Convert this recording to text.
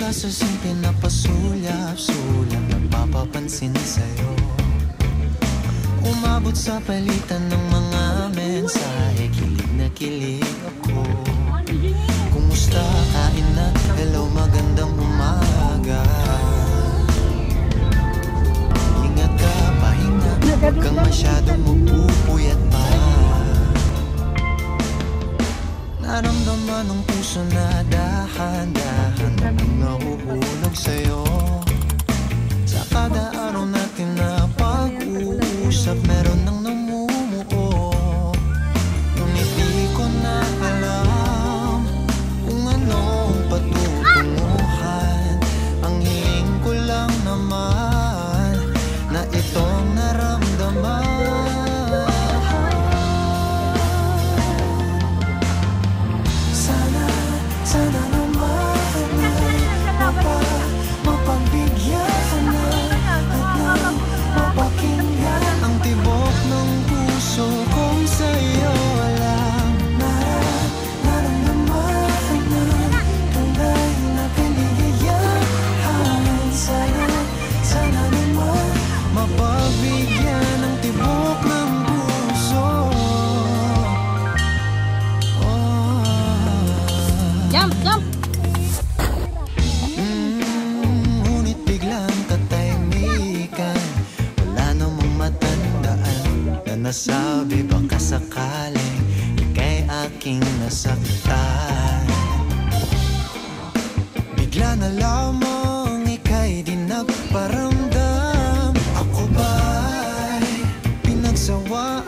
Pagkasasing pinapasulyap-sulyap, napapapansin sa'yo. Umabot sa palitan ng mga mensahe, kilig na kilig ako. Kumusta, kain na, hello, magandang umaga. Ingat ka, pahinga, huwag kang masyadong magpupuyat pa. Naramdaman ng puso na dahan-dahan ang nahuhulog sa'yo. Sa kada araw natin na pag-uusap, meron nang namumuo. Ngunit di ko na alam kung anong patutunguhan. Ang hiling ko lang naman na itong naramdaman. Sana naman mapagbigyan na at mapakinggan ang tibok ng puso kong sa'yo lang naramdaman na tunay na kaligayahan. Sana naman mapagbigyan ang tibok ng puso. Jump, jump! Ngunit biglang katahimikan, wala namang matandaan na nasabi baka sakaling ika'y aking nasaktan. Bigla na lamang ika'y di nagparamdam. Ako ba'y pinagsawaan?